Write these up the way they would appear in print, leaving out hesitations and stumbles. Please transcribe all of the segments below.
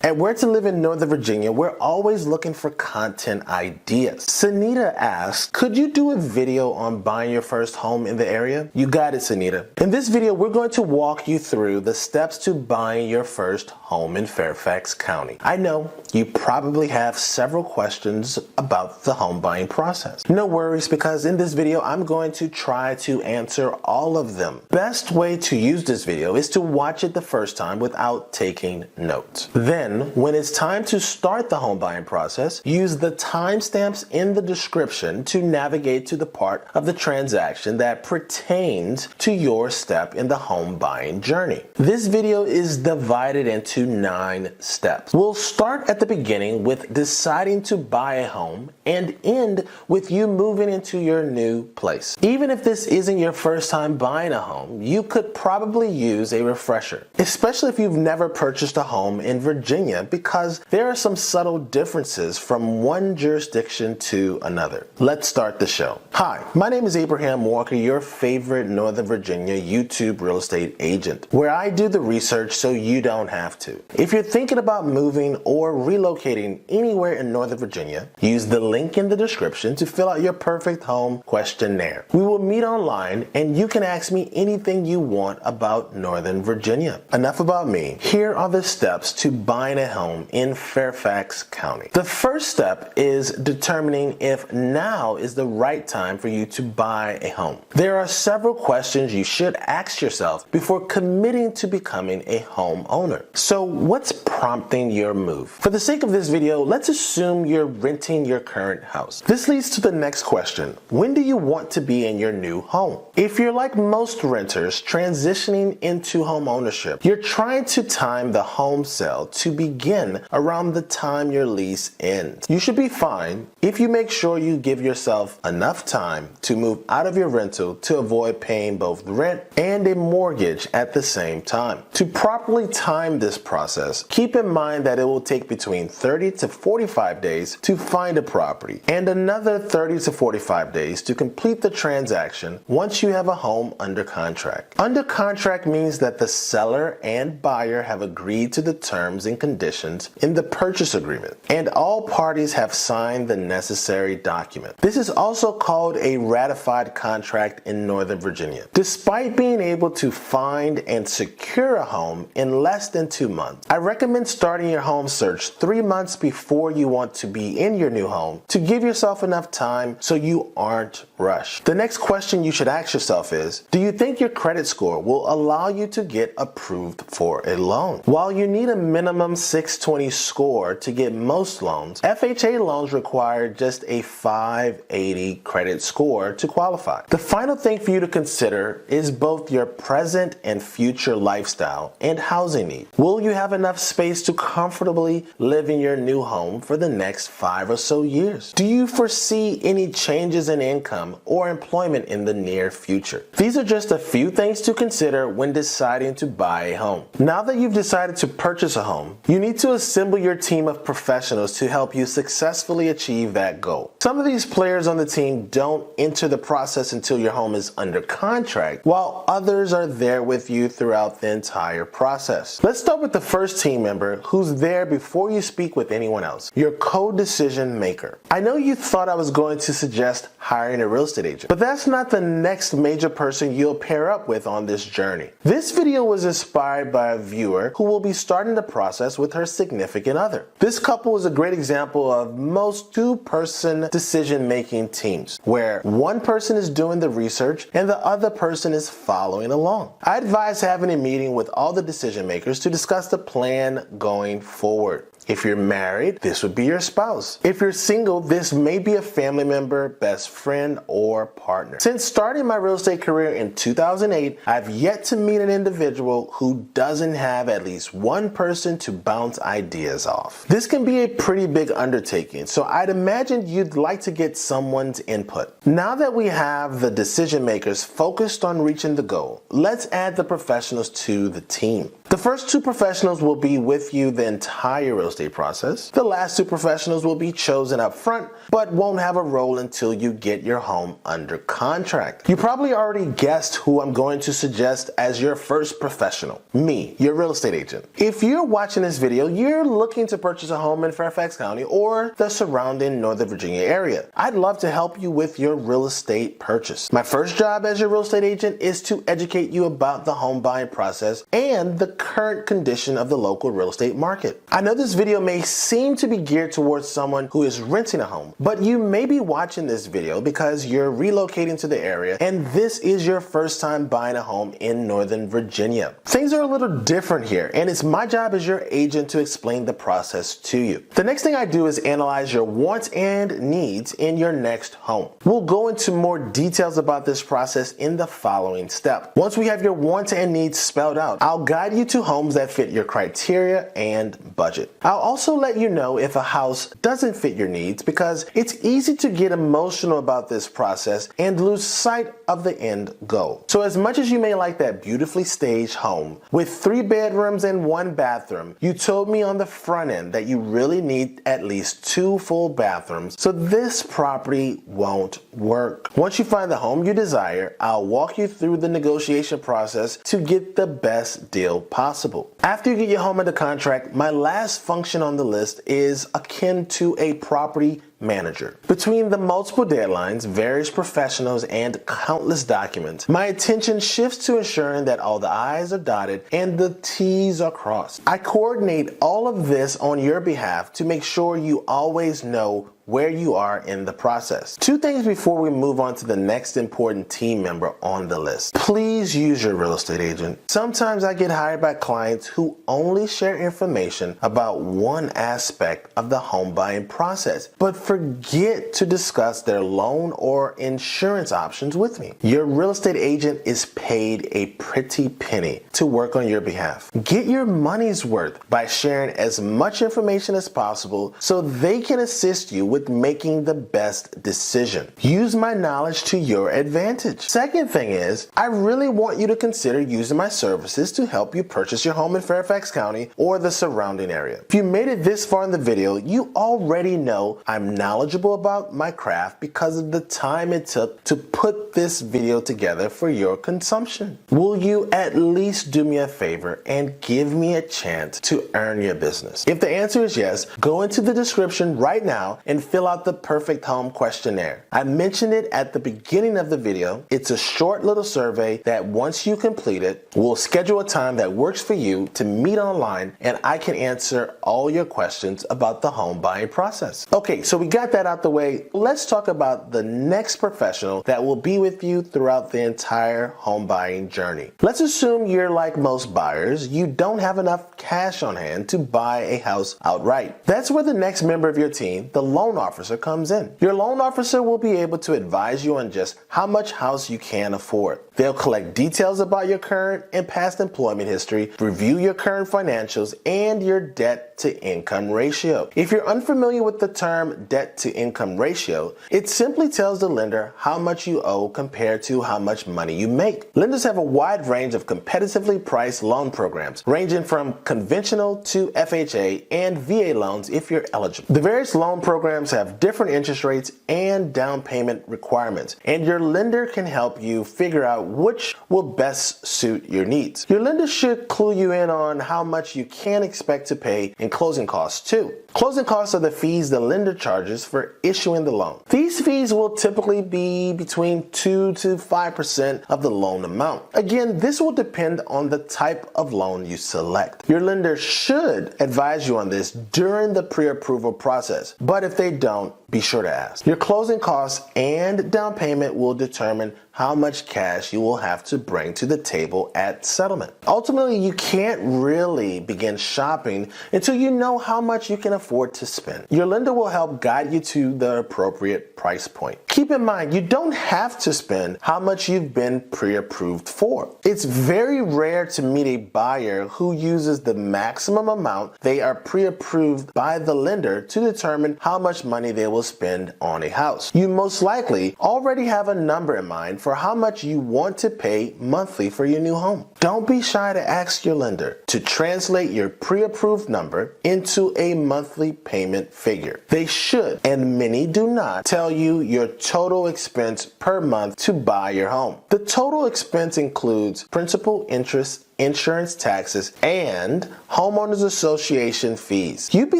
At Where to Live in Northern Virginia, we're always looking for content ideas. Sunita asks, could you do a video on buying your first home in the area? You got it, Sunita. In this video, we're going to walk you through the steps to buying your first home in Fairfax County. I know you probably have several questions about the home buying process. No worries, because in this video, I'm going to try to answer all of them. Best way to use this video is to watch it the first time without taking notes. Then, when it's time to start the home buying process, use the timestamps in the description to navigate to the part of the transaction that pertains to your step in the home buying journey. This video is divided into 9 steps. We'll start at the beginning with deciding to buy a home and end with you moving into your new place. Even if this isn't your first time buying a home, you could probably use a refresher, especially if you've never purchased a home in Virginia, because there are some subtle differences from one jurisdiction to another. Let's start the show. Hi, my name is Abraham Walker, your favorite Northern Virginia YouTube real estate agent, where I do the research so you don't have to. If you're thinking about moving or relocating anywhere in Northern Virginia, use the link in the description to fill out your perfect home questionnaire. We will meet online and you can ask me anything you want about Northern Virginia. Enough about me. Here are the steps to buying a home in Fairfax County. The first step is determining if now is the right time for you to buy a home. There are several questions you should ask yourself before committing to becoming a homeowner. So what's prompting your move? For the sake of this video, let's assume you're renting your current house. This leads to the next question. When do you want to be in your new home? If you're like most renters transitioning into home ownership, you're trying to time the home sale to begin around the time your lease ends. You should be fine if you make sure you give yourself enough time to move out of your rental to avoid paying both the rent and a mortgage at the same time. To properly time this process, keep in mind that it will take between 30 to 45 days to find a property and another 30 to 45 days to complete the transaction once you have a home under contract. Under contract means that the seller and buyer have agreed to the terms and conditions in the purchase agreement, and all parties have signed the necessary document. This is also called a ratified contract in Northern Virginia. Despite being able to find and secure a home in less than 2 months, I recommend starting your home search 3 months before you want to be in your new home to give yourself enough time so you aren't rushed. The next question you should ask yourself is, do you think your credit score will allow you to get approved for a loan? While you need a minimum 620 score to get most loans, FHA loans require just a 580 credit score to qualify. The final thing for you to consider is both your present and future lifestyle and housing needs. Will you have enough space to comfortably live in your new home for the next 5 or so years? Do you foresee any changes in income or employment in the near future? These are just a few things to consider when deciding to buy a home. Now that you've decided to purchase a home, you need to assemble your team of professionals to help you successfully achieve that goal. Some of these players on the team don't enter the process until your home is under contract, while others are there with you throughout the entire process. Let's start with the first team member who's there before you speak with anyone else, your co-decision maker. I know you thought I was going to suggest hiring a real estate agent, but that's not the next major person you'll pair up with on this journey. This video was inspired by a viewer who will be starting the process with her significant other. This couple is a great example of most 2-person decision-making teams, where one person is doing the research and the other person is following along. I advise having a meeting with all the decision makers to discuss the plan going forward. If you're married, this would be your spouse. If you're single, this may be a family member, best friend, or partner. Since starting my real estate career in 2008, I've yet to meet an individual who doesn't have at least one person to bounce ideas off. This can be a pretty big undertaking, so I'd imagine you'd like to get someone's input. Now that we have the decision makers focused on reaching the goal, let's add the professionals to the team. The first two professionals will be with you the entire real estate process. The last two professionals will be chosen up front, but won't have a role until you get your home under contract. You probably already guessed who I'm going to suggest as your first professional. Me, your real estate agent. If you're watching this video, you're looking to purchase a home in Fairfax County or the surrounding Northern Virginia area. I'd love to help you with your real estate purchase. My first job as your real estate agent is to educate you about the home buying process and the current condition of the local real estate market. I know this video may seem to be geared towards someone who is renting a home, but you may be watching this video because you're relocating to the area and this is your first time buying a home in Northern Virginia. Things are a little different here, and it's my job as your agent to explain the process to you. The next thing I do is analyze your wants and needs in your next home. We'll go into more details about this process in the following step. Once we have your wants and needs spelled out, I'll guide you to homes that fit your criteria and budget. I'll also let you know if a house doesn't fit your needs, because it's easy to get emotional about this process and lose sight of the end goal. So as much as you may like that beautifully staged home with 3 bedrooms and 1 bathroom, you told me on the front end that you really need at least 2 full bathrooms, so this property won't work. Once you find the home you desire, I'll walk you through the negotiation process to get the best deal possible. After you get your home under contract, my last function on the list is akin to a property manager. Between the multiple deadlines, various professionals, and countless documents, my attention shifts to ensuring that all the I's are dotted and the T's are crossed. I coordinate all of this on your behalf to make sure you always know where you are in the process. 2 things before we move on to the next important team member on the list. Please use your real estate agent. Sometimes I get hired by clients who only share information about one aspect of the home buying process, but forget to discuss their loan or insurance options with me. Your real estate agent is paid a pretty penny to work on your behalf. Get your money's worth by sharing as much information as possible so they can assist you with making the best decision. Use my knowledge to your advantage. Second thing is, I really want you to consider using my services to help you purchase your home in Fairfax County or the surrounding area. If you made it this far in the video, you already know I'm knowledgeable about my craft because of the time it took to put this video together for your consumption. Will you at least do me a favor and give me a chance to earn your business? If the answer is yes, go into the description right now and fill out the perfect home questionnaire. I mentioned it at the beginning of the video. It's a short little survey that once you complete it, we'll schedule a time that works for you to meet online and I can answer all your questions about the home buying process. Okay, so we got that out the way. Let's talk about the next professional that will be with you throughout the entire home buying journey. Let's assume you're like most buyers, you don't have enough cash on hand to buy a house outright. That's where the next member of your team, the loan officer, comes in. Your loan officer will be able to advise you on just how much house you can afford. They'll collect details about your current and past employment history, review your current financials, and your debt to income ratio. If you're unfamiliar with the term debt to income ratio, it simply tells the lender how much you owe compared to how much money you make. Lenders have a wide range of competitively priced loan programs, ranging from conventional to FHA and VA loans if you're eligible. The various loan programs have different interest rates and down payment requirements, and your lender can help you figure out which will best suit your needs. Your lender should clue you in on how much you can expect to pay in closing costs too. Closing costs are the fees the lender charges for issuing the loan. These fees will typically be between 2 to 5% of the loan amount. Again, this will depend on the type of loan you select. Your lender should advise you on this during the pre-approval process, but if they don't, be sure to ask. Your closing costs and down payment will determine how much cash you will have to bring to the table at settlement. Ultimately, you can't really begin shopping until you know how much you can afford to spend. Your lender will help guide you to the appropriate price point. Keep in mind, you don't have to spend how much you've been pre-approved for. It's very rare to meet a buyer who uses the maximum amount they are pre-approved by the lender to determine how much money they will spend on a house. You most likely already have a number in mind for how much you want to pay monthly for your new home. Don't be shy to ask your lender to translate your pre-approved number into a monthly payment figure. They should, and many do not, tell you your total expense per month to buy your home. The total expense includes principal, interest, insurance, taxes, and homeowners association fees. You'd be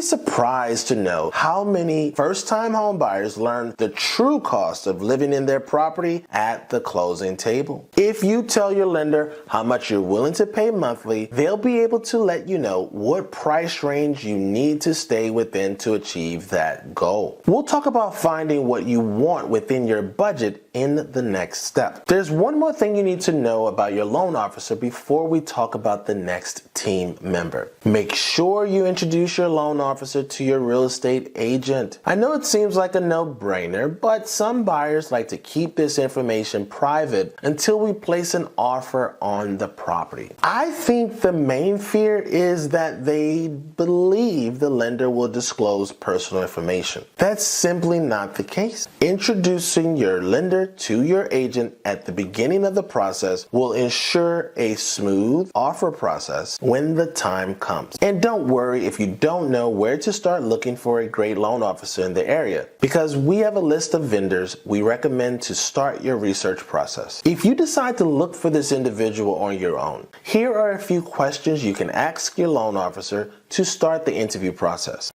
surprised to know how many first-time home buyers learn the true cost of living in their property at the closing table. If you tell your lender how much you're willing to pay monthly, they'll be able to let you know what price range you need to stay within to achieve that goal. We'll talk about finding what you want within your budget in the next step. There's one more thing you need to know about your loan officer before we talk about the next team member. Make sure you introduce your loan officer to your real estate agent. I know it seems like a no-brainer, but some buyers like to keep this information private until we place an offer on the property. I think the main fear is that they believe the lender will disclose personal information. That's simply not the case. Introducing your lender to your agent at the beginning of the process will ensure a smooth offer process when the time comes. And don't worry if you don't know where to start looking for a great loan officer in the area, because we have a list of vendors we recommend to start your research process. If you decide to look for this individual on your own, here are a few questions you can ask your loan officer to start the interview process.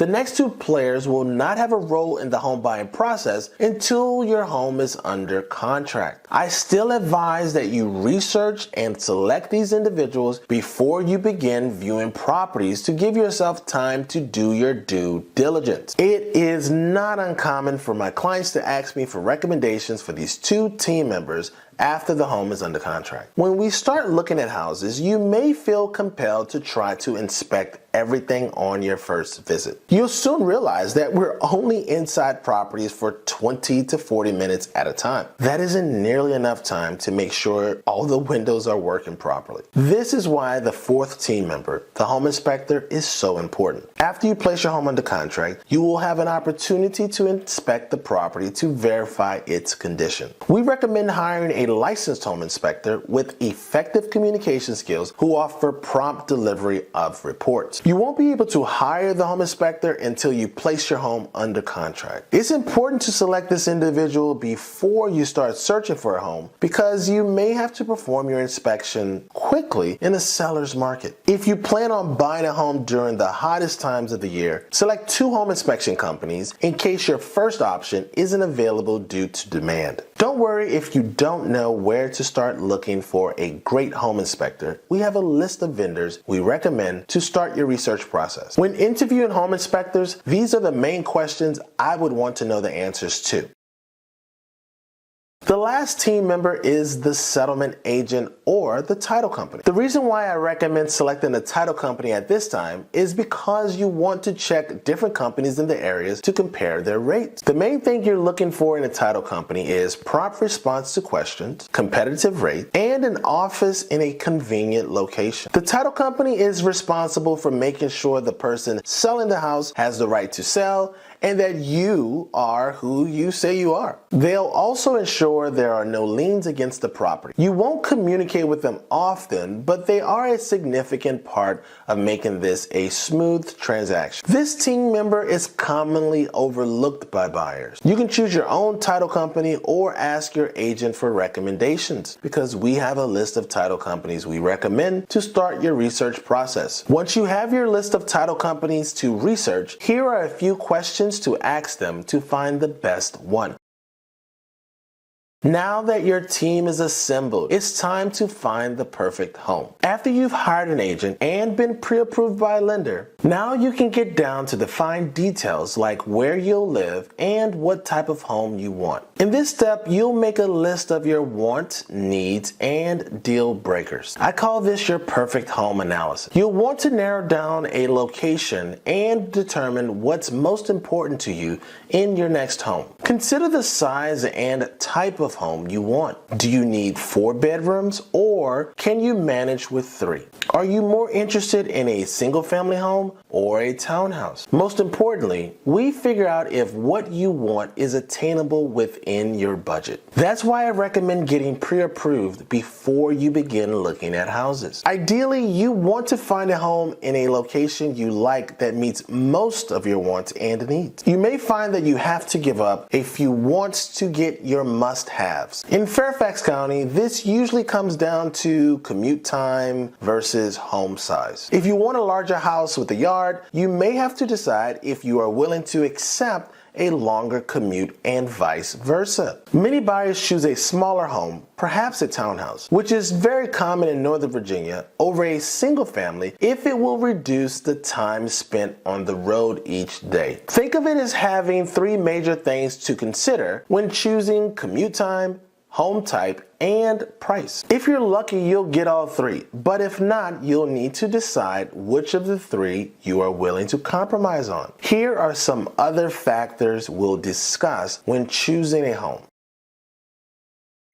The next two players will not have a role in the home buying process until your home is under contract. I still advise that you research and select these individuals before you begin viewing properties to give yourself time to do your due diligence. It is not uncommon for my clients to ask me for recommendations for these two team members after the home is under contract. When we start looking at houses, you may feel compelled to try to inspect everything on your first visit. You'll soon realize that we're only inside properties for 20 to 40 minutes at a time. That isn't nearly enough time to make sure all the windows are working properly. This is why the fourth team member, the home inspector, is so important. After you place your home under contract, you will have an opportunity to inspect the property to verify its condition. We recommend hiring a licensed home inspector with effective communication skills who offer prompt delivery of reports. You won't be able to hire the home inspector until you place your home under contract. It's important to select this individual before you start searching for a home because you may have to perform your inspection quickly in a seller's market. If you plan on buying a home during the hottest times of the year, select two home inspection companies in case your first option isn't available due to demand. Don't worry if you don't know where to start looking for a great home inspector. We have a list of vendors we recommend to start your research process. When interviewing home inspectors, these are the main questions I would want to know the answers to. The last team member is the settlement agent or the title company. The reason why I recommend selecting the title company at this time is because you want to check different companies in the areas to compare their rates. The main thing you're looking for in a title company is prompt response to questions, competitive rate, and an office in a convenient location. The title company is responsible for making sure the person selling the house has the right to sell and that you are who you say you are. They'll also ensure there are no liens against the property. You won't communicate with them often, but they are a significant part of making this a smooth transaction. This team member is commonly overlooked by buyers. You can choose your own title company or ask your agent for recommendations because we have a list of title companies we recommend to start your research process. Once you have your list of title companies to research, here are a few questions to ask them to find the best one. Now that your team is assembled, it's time to find the perfect home. After you've hired an agent and been pre-approved by a lender, now you can get down to the fine details like where you'll live and what type of home you want. In this step, you'll make a list of your wants, needs, and deal breakers. I call this your perfect home analysis. You'll want to narrow down a location and determine what's most important to you in your next home. Consider the size and type of home you want. Do you need 4 bedrooms or can you manage with 3? Are you more interested in a single family home or a townhouse? Most importantly, we figure out if what you want is attainable within your budget. That's why I recommend getting pre-approved before you begin looking at houses. Ideally, you want to find a home in a location you like that meets most of your wants and needs. You may find that you have to give up a few wants to get your must-haves. In Fairfax County, this usually comes down to commute time versus home size. If you want a larger house with a yard, you may have to decide if you are willing to accept a longer commute and vice versa. Many buyers choose a smaller home, perhaps a townhouse, which is very common in Northern Virginia, over a single family if it will reduce the time spent on the road each day. Think of it as having 3 major things to consider when choosing commute time, home type, and price. If you're lucky, you'll get all 3, but if not, you'll need to decide which of the 3 you are willing to compromise on. Here are some other factors we'll discuss when choosing a home.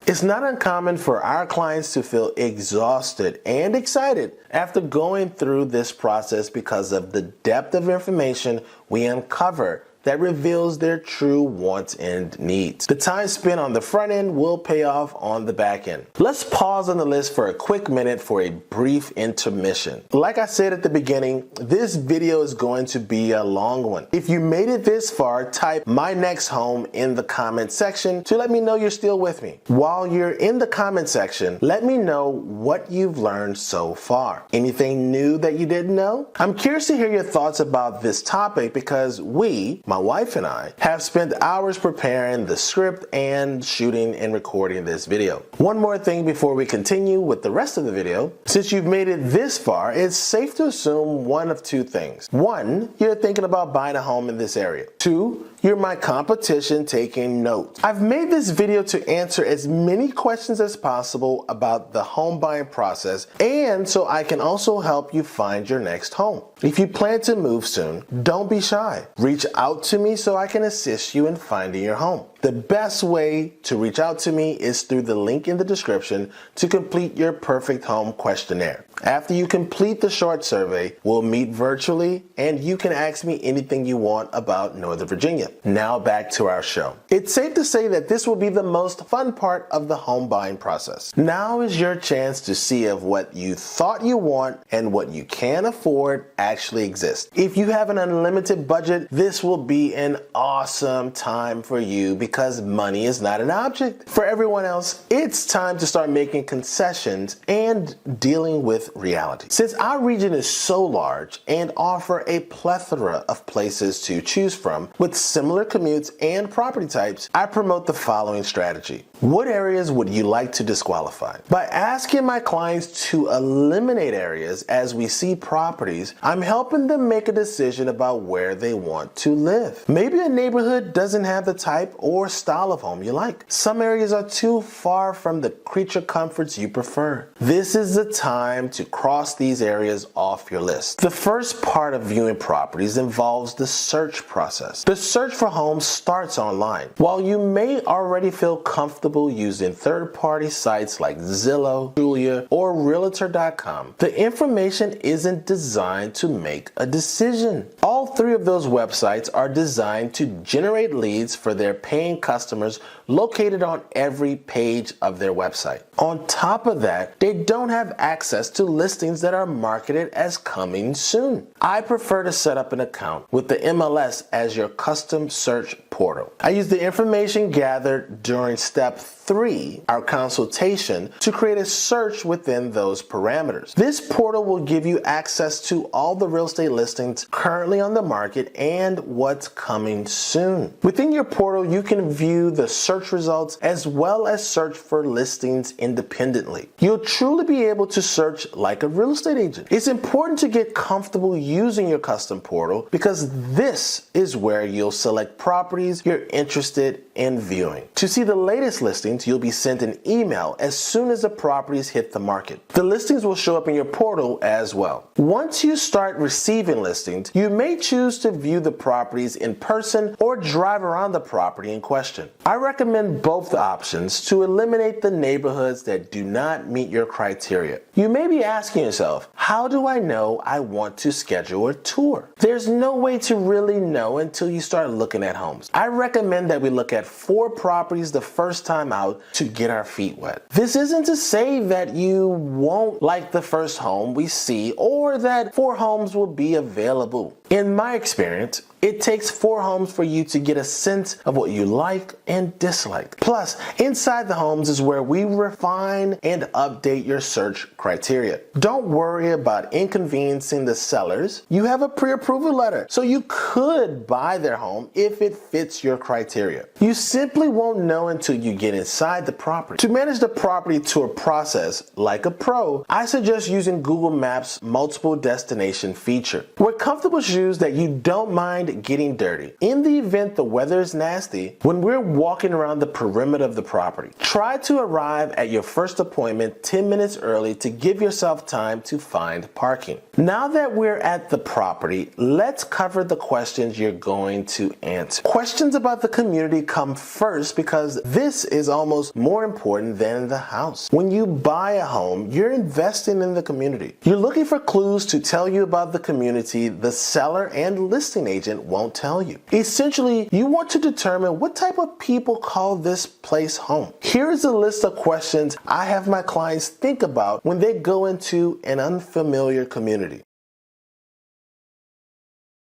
It's not uncommon for our clients to feel exhausted and excited after going through this process because of the depth of information we uncover that reveals their true wants and needs. The time spent on the front end will pay off on the back end. Let's pause on the list for a quick minute for a brief intermission. Like I said at the beginning, this video is going to be a long one. If you made it this far, type "my next home" in the comment section to let me know you're still with me. While you're in the comment section, let me know what you've learned so far. Anything new that you didn't know? I'm curious to hear your thoughts about this topic because my wife and I, have spent hours preparing the script and shooting and recording this video. One more thing before we continue with the rest of the video. Since you've made it this far, it's safe to assume one of 2 things. 1, you're thinking about buying a home in this area. 2, you're my competition taking notes. I've made this video to answer as many questions as possible about the home buying process and so I can also help you find your next home. If you plan to move soon, don't be shy. Reach out to me so I can assist you in finding your home. The best way to reach out to me is through the link in the description to complete your perfect home questionnaire. After you complete the short survey, we'll meet virtually and you can ask me anything you want about Northern Virginia. Now back to our show. It's safe to say that this will be the most fun part of the home buying process. Now is your chance to see if what you thought you want and what you can afford actually exists. If you have an unlimited budget, this will be an awesome time for you because money is not an object. For everyone else, it's time to start making concessions and dealing with reality. Since our region is so large and offer a plethora of places to choose from with similar commutes and property types, I promote the following strategy. What areas would you like to disqualify? By asking my clients to eliminate areas as we see properties, I'm helping them make a decision about where they want to live. Maybe a neighborhood doesn't have the type or style of home you like. Some areas are too far from the creature comforts you prefer. This is the time to cross these areas off your list. The first part of viewing properties involves the search process. The search for homes starts online. While you may already feel comfortable using third-party sites like Zillow, Julia, or Realtor.com, the information isn't designed to make a decision. All 3 of those websites are designed to generate leads for their paying customers located on every page of their website. On top of that, they don't have access to listings that are marketed as coming soon. I prefer to set up an account with the MLS as your custom search portal. I use the information gathered during step 3, our consultation, to create a search within those parameters. This portal will give you access to all the real estate listings currently on the market and what's what's coming soon. Within your portal, you can view the search results as well as search for listings independently. You'll truly be able to search like a real estate agent. It's important to get comfortable using your custom portal because this is where you'll select properties you're interested in viewing. To see the latest listings, you'll be sent an email as soon as the properties hit the market. The listings will show up in your portal as well. Once you start receiving listings, you may choose to view the properties in person or drive around the property in question. I recommend both options to eliminate the neighborhoods that do not meet your criteria. You may be asking yourself, how do I know I want to schedule a tour? There's no way to really know until you start looking at homes. I recommend that we look at 4 properties the first time out to get our feet wet. This isn't to say that you won't like the first home we see or that 4 homes will be available. In my experience, it takes 4 homes for you to get a sense of what you like and dislike. Plus, inside the homes is where we refine and update your search criteria. Don't worry about inconveniencing the sellers. You have a pre-approval letter, so you could buy their home if it fits your criteria. You simply won't know until you get inside the property. To manage the property tour process like a pro, I suggest using Google Maps' multiple destination feature. Wear comfortable shoes that you don't mind getting dirty. In the event the weather is nasty, when we're walking around the perimeter of the property, try to arrive at your first appointment 10 minutes early to give yourself time to find parking. Now that we're at the property, let's cover the questions you're going to answer. Questions about the community come first because this is almost more important than the house. When you buy a home, you're investing in the community. You're looking for clues to tell you about the community the seller and listing agent won't tell you. Essentially, you want to determine what type of people call this place home. Here is a list of questions I have my clients think about when they go into an unfamiliar community.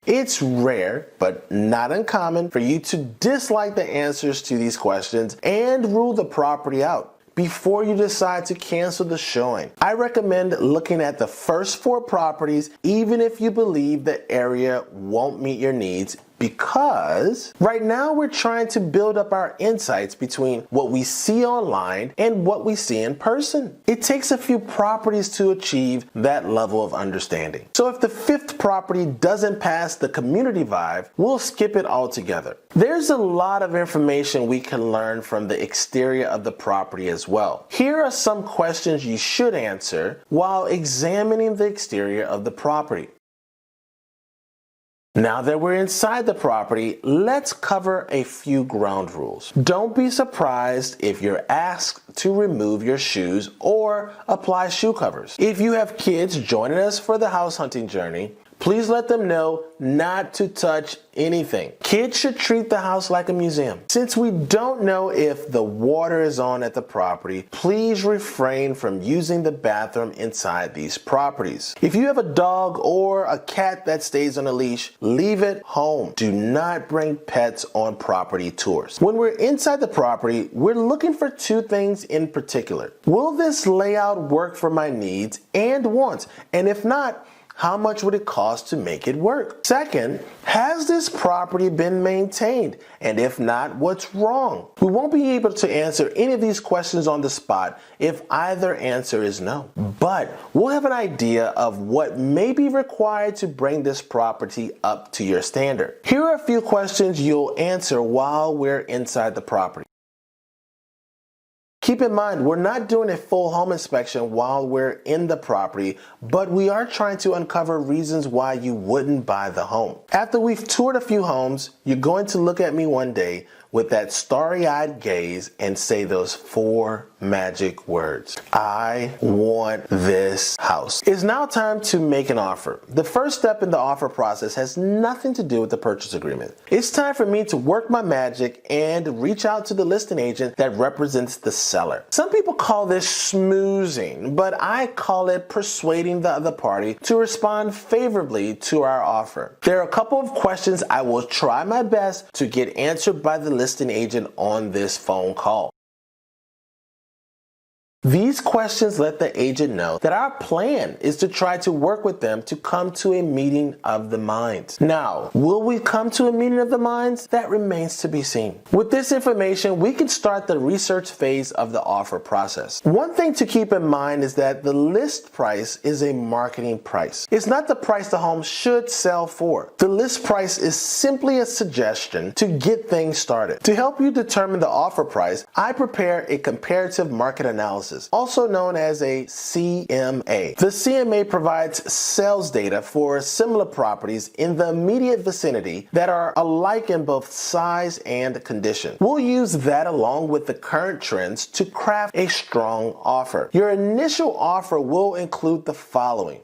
It's rare, but not uncommon, for you to dislike the answers to these questions and rule the property out before you decide to cancel the showing. I recommend looking at the first 4 properties even if you believe the area won't meet your needs, because right now we're trying to build up our insights between what we see online and what we see in person. It takes a few properties to achieve that level of understanding. So if the 5th property doesn't pass the community vibe, we'll skip it altogether. There's a lot of information we can learn from the exterior of the property as well. Here are some questions you should answer while examining the exterior of the property. Now that we're inside the property, let's cover a few ground rules. Don't be surprised if you're asked to remove your shoes or apply shoe covers. If you have kids joining us for the house hunting journey, please let them know not to touch anything. Kids should treat the house like a museum. Since we don't know if the water is on at the property, please refrain from using the bathroom inside these properties. If you have a dog or a cat that stays on a leash, leave it home. Do not bring pets on property tours. When we're inside the property, we're looking for 2 things in particular. Will this layout work for my needs and wants? And if not, how much would it cost to make it work? Second, has this property been maintained? And if not, what's wrong? We won't be able to answer any of these questions on the spot if either answer is no. But we'll have an idea of what may be required to bring this property up to your standard. Here are a few questions you'll answer while we're inside the property. Keep in mind, we're not doing a full home inspection while we're in the property, but we are trying to uncover reasons why you wouldn't buy the home. After we've toured a few homes, you're going to look at me one day with that starry-eyed gaze and say those 4 magic words. I want this house. It's now time to make an offer. The first step in the offer process has nothing to do with the purchase agreement. It's time for me to work my magic and reach out to the listing agent that represents the seller. Some people call this schmoozing, but I call it persuading the other party to respond favorably to our offer. There are a couple of questions I will try my best to get answered by the listing agent on this phone call. These questions let the agent know that our plan is to try to work with them to come to a meeting of the minds. Now, will we come to a meeting of the minds? That remains to be seen. With this information, we can start the research phase of the offer process. One thing to keep in mind is that the list price is a marketing price. It's not the price the home should sell for. The list price is simply a suggestion to get things started. To help you determine the offer price, I prepare a comparative market analysis, also known as a CMA. The CMA provides sales data for similar properties in the immediate vicinity that are alike in both size and condition. We'll use that along with the current trends to craft a strong offer. Your initial offer will include the following.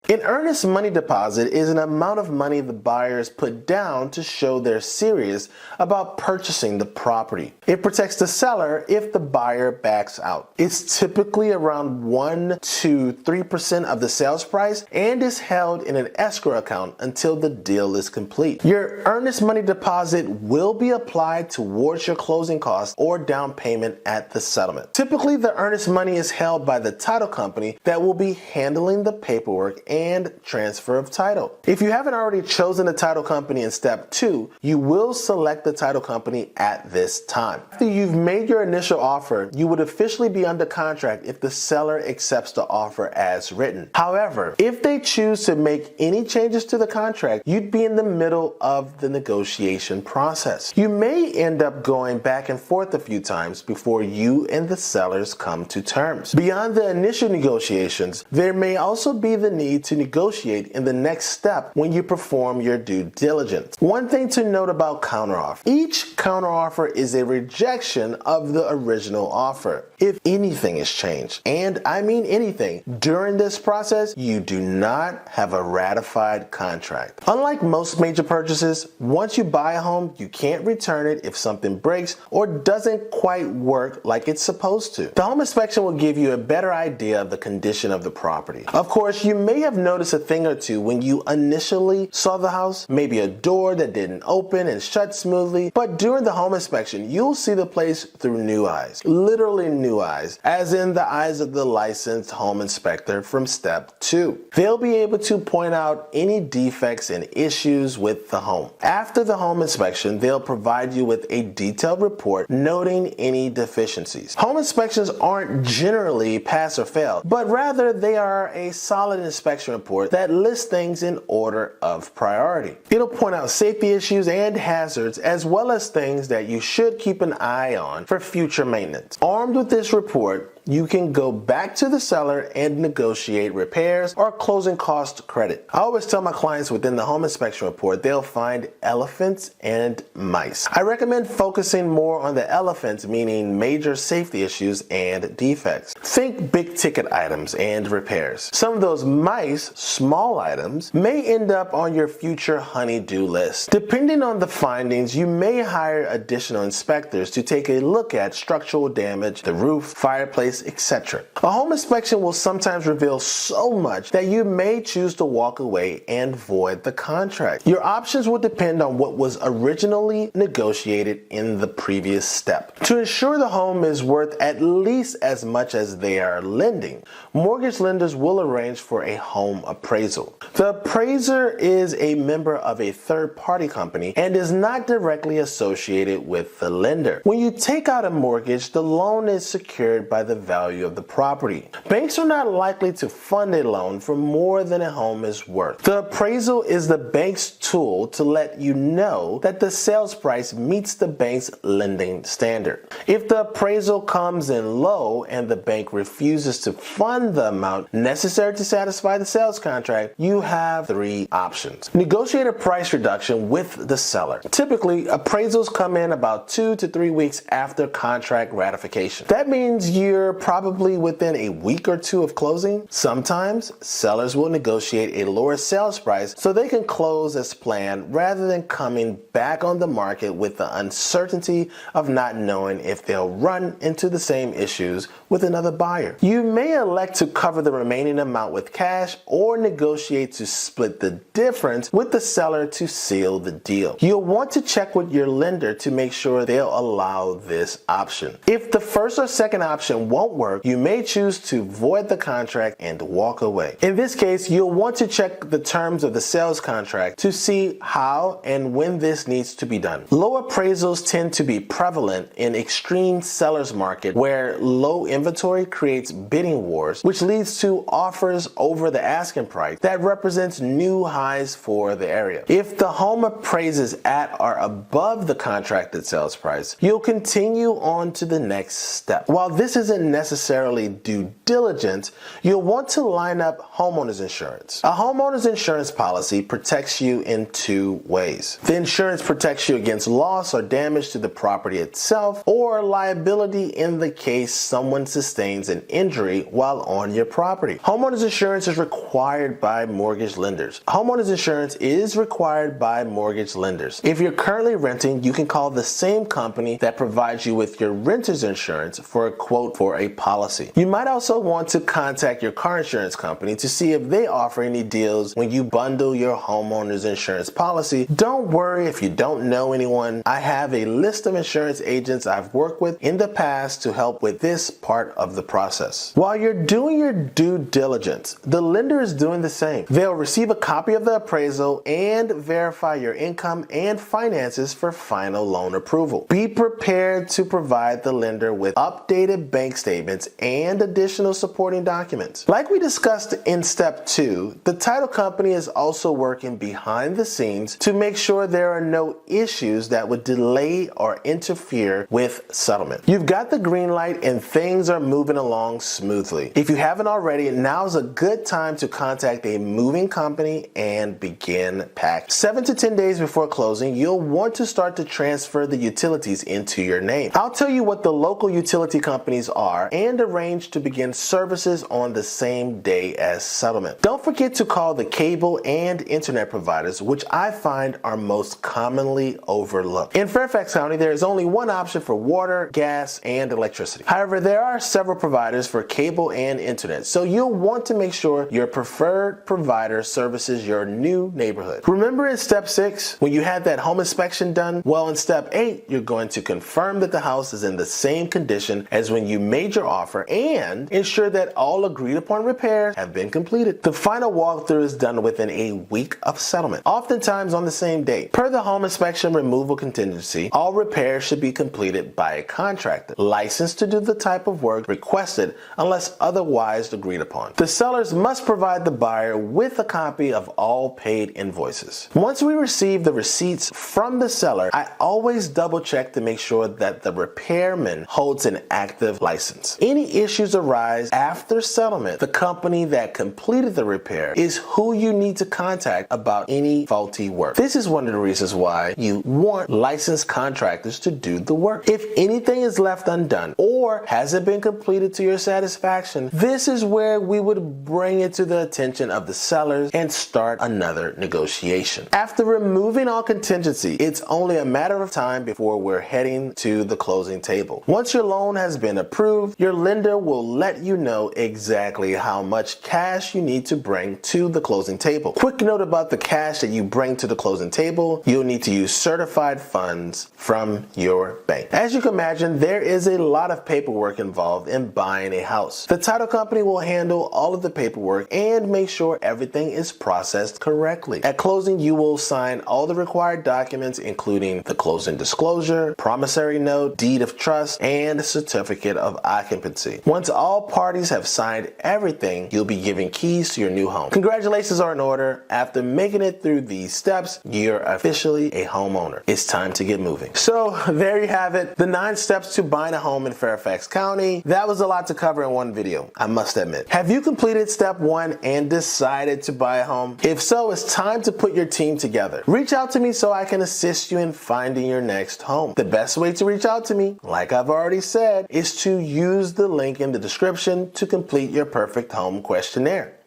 An earnest money deposit is an amount of money the buyers put down to show they're serious about purchasing the property. It protects the seller if the buyer backs out. It's typically around 1 to 3% of the sales price and is held in an escrow account until the deal is complete. Your earnest money deposit will be applied towards your closing costs or down payment at the settlement. Typically, the earnest money is held by the title company that will be handling the paperwork and transfer of title. If you haven't already chosen the title company in step 2, you will select the title company at this time. After you've made your initial offer, you would officially be under contract if the seller accepts the offer as written. However, if they choose to make any changes to the contract, you'd be in the middle of the negotiation process. You may end up going back and forth a few times before you and the sellers come to terms. Beyond the initial negotiations, there may also be the need to negotiate in the next step when you perform your due diligence. One thing to note about counteroffer. Each counteroffer is a rejection of the original offer. If anything is changed, and I mean anything, during this process, you do not have a ratified contract. Unlike most major purchases, once you buy a home, you can't return it if something breaks or doesn't quite work like it's supposed to. The home inspection will give you a better idea of the condition of the property. Of course, you may have noticed a thing or two when you initially saw the house, maybe a door that didn't open and shut smoothly, but during the home inspection, you'll see the place through new eyes. Literally new eyes, as in the eyes of the licensed home inspector from step 2. They'll be able to point out any defects and issues with the home. After the home inspection, they'll provide you with a detailed report noting any deficiencies. Home inspections aren't generally pass or fail, but rather they are a solid inspection report that lists things in order of priority. It'll point out safety issues and hazards, as well as things that you should keep an eye on for future maintenance. Armed with this report, you can go back to the seller and negotiate repairs or closing cost credit. I always tell my clients within the home inspection report they'll find elephants and mice. I recommend focusing more on the elephants, meaning major safety issues and defects. Think big ticket items and repairs. Some of those mice, small items, may end up on your future honey-do list. Depending on the findings, you may hire additional inspectors to take a look at structural damage, the roof, fireplace, etc. A home inspection will sometimes reveal so much that you may choose to walk away and void the contract. Your options will depend on what was originally negotiated in the previous step. To ensure the home is worth at least as much as they are lending, mortgage lenders will arrange for a home appraisal. The appraiser is a member of a third-party company and is not directly associated with the lender. When you take out a mortgage, the loan is secured by the value of the property. Banks are not likely to fund a loan for more than a home is worth. The appraisal is the bank's tool to let you know that the sales price meets the bank's lending standard. If the appraisal comes in low and the bank refuses to fund the amount necessary to satisfy the sales contract, you have 3 options. Negotiate a price reduction with the seller. Typically, appraisals come in about 2 to 3 weeks after contract ratification. That means you're probably within a week or two of closing. Sometimes sellers will negotiate a lower sales price so they can close as planned rather than coming back on the market with the uncertainty of not knowing if they'll run into the same issues with another buyer. You may elect to cover the remaining amount with cash or negotiate to split the difference with the seller to seal the deal. You'll want to check with your lender to make sure they'll allow this option. If the first or second option won't work, you may choose to void the contract and walk away. In this case, you'll want to check the terms of the sales contract to see how and when this needs to be done. Low appraisals tend to be prevalent in extreme sellers market where low inventory creates bidding wars, which leads to offers over the asking price that represents new highs for the area. If the home appraises at or above the contracted sales price, you'll continue on to the next step. While this isn't necessarily due diligence, you'll want to line up homeowners insurance. A homeowner's insurance policy protects you in two ways. The insurance protects you against loss or damage to the property itself or liability in the case someone sustains an injury while on your property. Homeowners insurance is required by mortgage lenders. Homeowners insurance is required by mortgage lenders. If you're currently renting, you can call the same company that provides you with your renter's insurance for a quote for a policy. You might also want to contact your car insurance company to see if they offer any deals when you bundle your homeowner's insurance policy. Don't worry if you don't know anyone. I have a list of insurance agents I've worked with in the past to help with this part of the process. While you're doing your due diligence, the lender is doing the same. They'll receive a copy of the appraisal and verify your income and finances for final loan approval. Be prepared to provide the lender with updated bank statements and additional supporting documents. Like we discussed in step 2, the title company is also working behind the scenes to make sure there are no issues that would delay or interfere with settlement. You've got the green light and things are moving along smoothly. If you haven't already, now's a good time to contact a moving company and begin packing. 7 to 10 days before closing, you'll want to start to transfer the utilities into your name. I'll tell you what the local utility companies are and arrange to begin services on the same day as settlement. Don't forget to call the cable and internet providers, which I find are most commonly overlooked. In Fairfax County, there is only one option for water, gas, and electricity. However, there are several providers for cable and internet, so you'll want to make sure your preferred provider services your new neighborhood. Remember in step 6, when you had that home inspection done? Well, in step 8, you're going to confirm that the house is in the same condition as when you made your offer and ensure that all agreed upon repairs have been completed. The final walkthrough is done within a week of settlement, oftentimes on the same day. Per the home inspection removal contingency, all repairs should be completed by a contractor licensed to do the type of work requested unless otherwise agreed upon. The sellers must provide the buyer with a copy of all paid invoices. Once we receive the receipts from the seller, I always double check to make sure that the repairman holds an active license. Any issues arise after settlement, the company that completed the repair is who you need to contact about any faulty work. This is one of the reasons why you want licensed contractors to do the work. If anything is left undone or hasn't been completed to your satisfaction, this is where we would bring it to the attention of the sellers and start another negotiation. After removing all contingency, it's only a matter of time before we're heading to the closing table. Once your loan has been approved, your lender will let you know exactly how much cash you need to bring to the closing table. Quick note about the cash that you bring to the closing table: you'll need to use certified funds from your bank. As you can imagine, there is a lot of paperwork involved in buying a house. The title company will handle all of the paperwork and make sure everything is processed correctly. At closing, you will sign all the required documents, including the closing disclosure, promissory note, deed of trust, and certificate of occupancy. Once all parties have signed everything, you'll be given keys to your new home. Congratulations are in order. After making it through these steps, you're officially a homeowner. It's time to get moving. So there you have it, the 9 steps to buying a home in Fairfax County. That was a lot to cover in one video, I must admit. Have you completed step 1 and decided to buy a home? If so, it's time to put your team together. Reach out to me so I can assist you in finding your next home. The best way to reach out to me, like I've already said, is to use the link in the description to complete your perfect home questionnaire.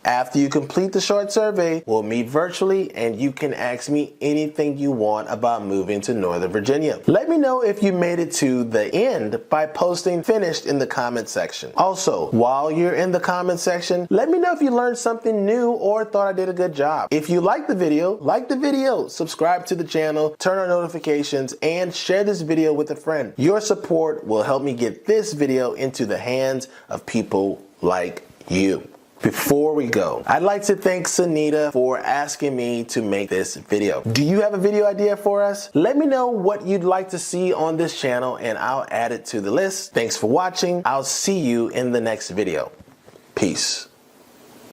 After you complete the short survey, we'll meet virtually and you can ask me anything you want about moving to Northern Virginia. Let me know if you made it to the end by posting finished in the comment section. Also, while you're in the comment section, let me know if you learned something new or thought I did a good job. If you like the video, subscribe to the channel, turn on notifications, and share this video with a friend. Your support will help me get this video into the hands of people like you. Before we go, I'd like to thank Sunita for asking me to make this video. Do you have a video idea for us? Let me know what you'd like to see on this channel and I'll add it to the list. Thanks for watching. I'll see you in the next video. Peace.